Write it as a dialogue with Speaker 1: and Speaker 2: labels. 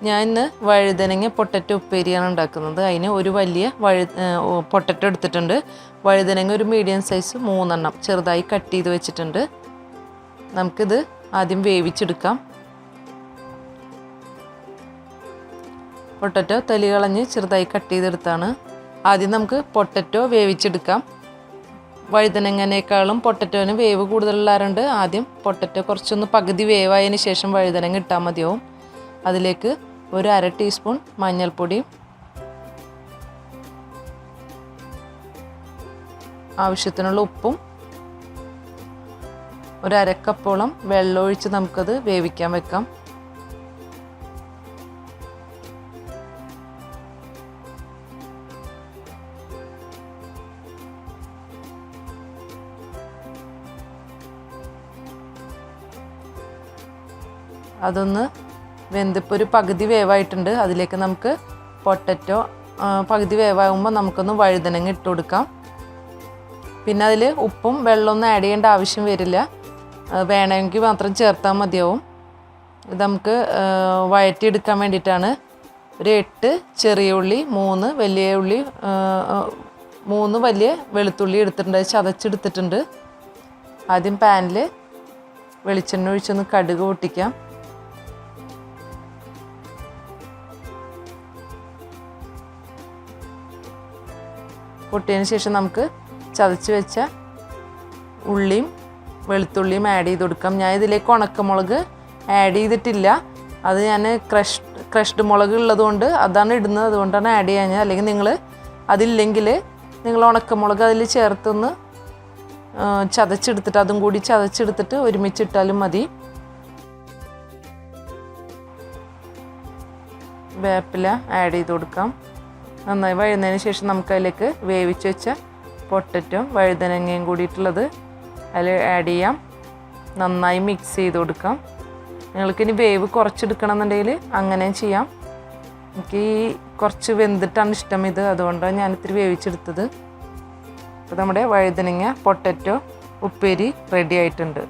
Speaker 1: ഞാൻ ഇന്ന് വഴുതനങ്ങ പൊട്ടറ്റോ ഉപ്പേരിയാണ് ഉണ്ടാക്കുന്നത്. അതിന് ഒരു വലിയ പൊട്ടറ്റോ എടുത്തിട്ടുണ്ട്. വഴുതനങ്ങ ഒരു മീഡിയം സൈസ് 3 എണ്ണം ചെറുതായി കട്ട് ചെയ്ത് വെച്ചിട്ടുണ്ട്. നമുക്കിത് ആദ്യം വേവിച്ചെടുക്കാം. പൊട്ടറ്റോ തൊലി കളഞ്ഞ് ചെറുതായി കട്ട് ചെയ്തെടുത്താണ്. ആദ്യം നമുക്ക് പൊട്ടറ്റോ വേവിച്ചെടുക്കാം. വഴുതനങ്ങനേക്കാളും പൊട്ടറ്റോന് വേവ് കൂടുതലുള്ളതുകൊണ്ട് ആദ്യം പൊട്ടറ്റോ കുറച്ചൊന്ന് പകുതി വേവായതിന് ശേഷം വഴുതനങ്ങ ഇട്ടാൽ മതിയാവും. അതിലേക്ക് ഒരു 1/2 ടീസ്പൂൺ മഞ്ഞൾപ്പൊടിയും ആവശ്യത്തിനുള്ള ഉപ്പും ഒരു 1/2 കപ്പോളം വെള്ളം ഒഴിച്ച് നമുക്കത് വേവിക്കാൻ വെക്കാം. അതൊന്ന് വെന്തിപ്പോൾ ഒരു പകുതി വേവായിട്ടുണ്ട്. അതിലേക്ക് നമുക്ക് പൊട്ടറ്റോ പകുതി വേവാകുമ്പോൾ നമുക്കൊന്ന് വഴുതനങ്ങ ഇട്ട് കൊടുക്കാം. പിന്നെ അതിൽ ഉപ്പും വെള്ളമൊന്നും ആഡ് ചെയ്യേണ്ട ആവശ്യം വരില്ല. വേണമെങ്കിൽ മാത്രം ചേർത്താൽ മതിയാവും. ഇത് നമുക്ക് വഴറ്റിയെടുക്കാൻ വേണ്ടിയിട്ടാണ്. ഒരു 8 ചെറിയ ഉള്ളി, 3 വലിയ ഉള്ളി, 3 വലിയ വെളുത്തുള്ളി എടുത്തിട്ടുണ്ട്, ചതച്ചെടുത്തിട്ടുണ്ട്. ആദ്യം പാനിൽ വെളിച്ചെണ്ണ ഒഴിച്ചൊന്ന് കടുക് പൊട്ടിക്കാം. പൊട്ടിയതിന് ശേഷം നമുക്ക് ചതച്ച് വെച്ച ഉള്ളിയും വെളുത്തുള്ളിയും ആഡ് ചെയ്ത് കൊടുക്കാം. ഞാൻ ഇതിലേക്ക് ഉണക്കമുളക് ആഡ് ചെയ്തിട്ടില്ല. അത് ഞാൻ ക്രഷ്ഡ് മുളക് ഉള്ളതുകൊണ്ട് അതാണ് ഇടുന്നത്, അതുകൊണ്ടാണ് ആഡ് ചെയ്യാൻ. അല്ലെങ്കിൽ നിങ്ങൾ അതില്ലെങ്കിൽ നിങ്ങൾ ഉണക്കമുളക് അതിൽ ചേർത്തൊന്ന് ചതച്ചെടുത്തിട്ട് അതും കൂടി ചതച്ചെടുത്തിട്ട് ഒരുമിച്ചിട്ടാലും മതി. വേപ്പില ആഡ് ചെയ്ത് കൊടുക്കാം. നന്നായി വഴുന്നതിന് ശേഷം നമുക്ക് അതിലേക്ക് വേവിച്ച് വെച്ച പൊട്ടറ്റോ വഴുതനങ്ങയും കൂടിയിട്ടുള്ളത് അതിൽ ആഡ് ചെയ്യാം. നന്നായി മിക്സ് ചെയ്ത് കൊടുക്കാം. നിങ്ങൾക്കിനി വേവ് കുറച്ചെടുക്കണം എന്നുണ്ടെങ്കിൽ അങ്ങനെയും ചെയ്യാം. എനിക്ക് കുറച്ച് വെന്തിട്ടാണ് ഇഷ്ടം ഇത്, അതുകൊണ്ടാണ് ഞാനിത്തിരി വേവിച്ചെടുത്തത്. അപ്പോൾ നമ്മുടെ വഴുതനങ്ങ പൊട്ടറ്റോ ഉപ്പേരി റെഡി ആയിട്ടുണ്ട്.